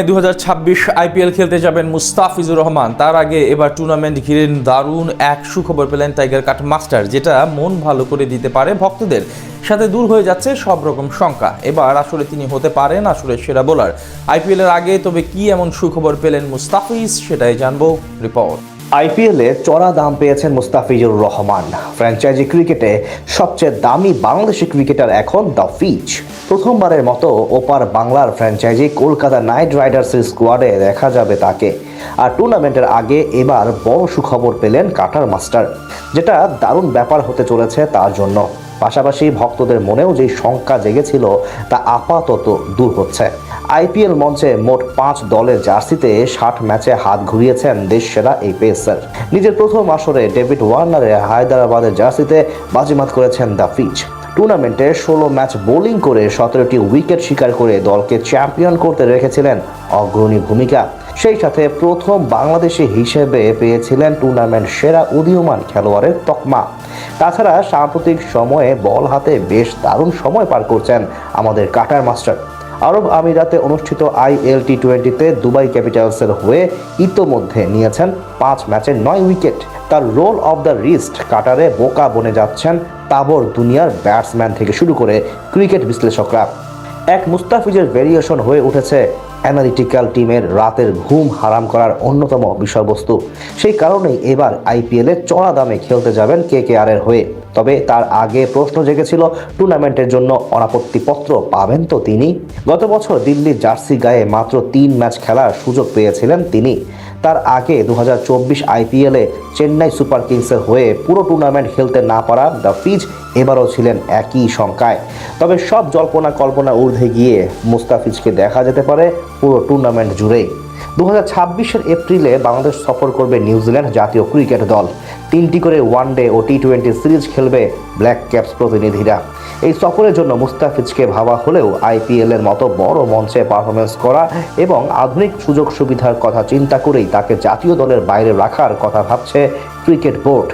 2026 IPL খেলতে যাবেন মুস্তাফিজুর রহমান। তার আগে এবার টুর্নামেন্ট ঘিরে দারুণ এক সুখবর পেলেন টাইগার কাট মাস্টার, যেটা মন ভালো করে দিতে পারে ভক্তদের। সাথে দূর হয়ে যাচ্ছে সব রকম শঙ্কা। এবার আসলে তিনি হতে পারেন আসলে সেরা বোলার আইপিএল এর আগে। তবে কি এমন সুখবর পেলেন মুস্তাফিজ, সেটাই জানবো রিপোর্ট। আইপিএলে চড়া দাম পেয়েছেন মুস্তাফিজুর রহমান। ফ্র্যাঞ্চাইজি ক্রিকেটে সবচেয়ে দামি বাংলাদেশি ক্রিকেটার এখন দ্য ফিচ। প্রথমবারের মতো ওপার বাংলার ফ্র্যাঞ্চাইজি কলকাতা নাইট রাইডার্সের স্কোয়াডে দেখা যাবে তাকে। আর টুর্নামেন্টের আগে এবার বড় সুখবর পেলেন কাটার মাস্টার, যেটা দারুণ ব্যাপার হতে চলেছে তার জন্য। পাশাপাশি ভক্তদের মনেও যে শঙ্কা জেগেছিল তা আপাতত দূর হচ্ছে। আইপিএল মঞ্চে মোট 5 দলের জার্সিতে 60 ম্যাচে হাত ঘুরিয়েছেন দেশ সেরা এই পেসার। নিজের প্রথম আসরে ডেভিড ওয়ার্নারের হায়দ্রাবাদের জার্সিতে বাজিমাত করেছেন দ্য ফিচ। টুর্নামেন্টে 16 ম্যাচ বোলিং করে 17টি উইকেট শিকার করে দলকে চ্যাম্পিয়ন করতে রেখেছিলেন অগ্রণী ভূমিকা। সেই সাথে প্রথম বাংলাদেশি হিসেবে পেয়েছিলেন টুর্নামেন্ট সেরা উদীয়মান খেলোয়াড়ের তকমা। তাছাড়া সাম্প্রতিক সময়ে বল হাতে বেশ দারুণ সময় পার করছেন আমাদের কাটার মাস্টার। আরব আমিরাতে অনুষ্ঠিত IL T20-তে দুবাই ক্যাপিটালসের হয়ে ইতোমধ্যে নিয়েছেন 5 ম্যাচে 9 উইকেট। তার রোল অফ দ্য রিস্ট কাটারে বোকা বনে যাচ্ছেন তাবর দুনিয়ার ব্যাটসম্যান থেকে শুরু করে ক্রিকেট বিশ্লেষকরা। এক মুস্তাফিজের ভেরিয়েশন হয়ে উঠেছে অ্যানালিটিক্যাল টিমের রাতের ঘুম হারাম করার অন্যতম বিষয়বস্তু। সেই কারণেই এবার আইপিএলে চড়া দামে খেলতে যাবেন KKR এর হয়ে। তবে তার আগে প্রশ্ন জেগেছিল, টুর্নামেন্টের জন্য অনাপত্তিপত্র পাবেন তো তিনি? গত বছর দিল্লির জার্সি গায়ে মাত্র 3 ম্যাচ খেলার সুযোগ পেয়েছিলেন তিনি। তার আগে 2024 আইপিএলে চেন্নাই সুপার কিংসের হয়ে পুরো টুর্নামেন্ট খেলতে না পারা দ্য ফিচ এবারও ছিলেন একই শঙ্কায়। তবে সব জল্পনা কল্পনা ঊর্ধ্বে গিয়ে মুস্তাফিজকে দেখা যেতে পারে পুরো টুর্নামেন্ট জুড়েই। 2026 এপ্রিলে বাংলাদেশ সফর করবে নিউজিল্যান্ড জাতীয় ক্রিকেট দল। 3টি করে ওয়ানডে ও T20 সিরিজ খেলবে ব্ল্যাক ক্যাপস প্রতিনিধিরা। এই সফরের জন্য মুস্তাফিজকে ভাবা হলেও আইপিএলের মতো বড় মঞ্চে পারফরমেন্স করা এবং আধুনিক সুযোগ সুবিধার কথা চিন্তা করেই তাকে জাতীয় দলের বাইরে রাখার কথা ভাবছে ক্রিকেট বোর্ড।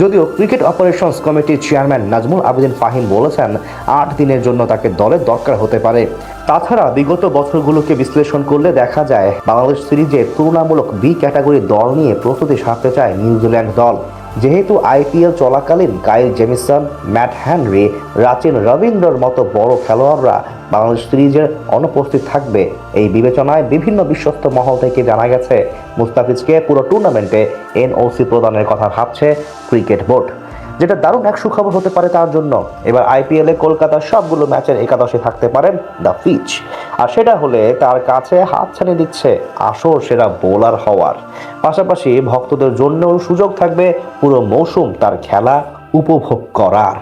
যদিও ক্রিকেট অপারেশনস কমিটির চেয়ারম্যান নাজমুল আবেদিন ফাহিম বলেছেন 8 দিনের জন্য তাকে দলের দরকার হতে পারে। তাছাড়া বিগত বছরগুলোকে বিশ্লেষণ করলে দেখা যায় বাংলাদেশ সিরিজে তুলনামূলক বি ক্যাটাগরি দল নিয়ে প্রস্তুতি সারতে চায় নিউজিল্যান্ড দল। যেহেতু আইপিএল চলাকালীন Kyle Jamieson, Matt Henry, Rachin রবীন্দ্রর মতো বড় খেলোয়াড়রা বাংলাদেশ সিরিজের অনুপস্থিত থাকবে, এই বিবেচনায় বিভিন্ন বিশ্বস্ত মহল থেকে জানা গেছে মুস্তাফিজকে পুরো টুর্নামেন্টে NOC প্রদানের কথা ভাবছে ক্রিকেট বোর্ড, যেটা দারুণ এক সুখবর হতে পারে তার জন্য। এবার আইপিএলে কলকাতার সবগুলো ম্যাচের একাদশে থাকতে পারেন দ্য ফিচ। আর সেটা হলে তার কাছে হাতছানি দিচ্ছে আসল সেরা বোলার হওয়ার। পাশাপাশি ভক্তদের জন্যও সুযোগ থাকবে পুরো মৌসুম তার খেলা উপভোগ করার।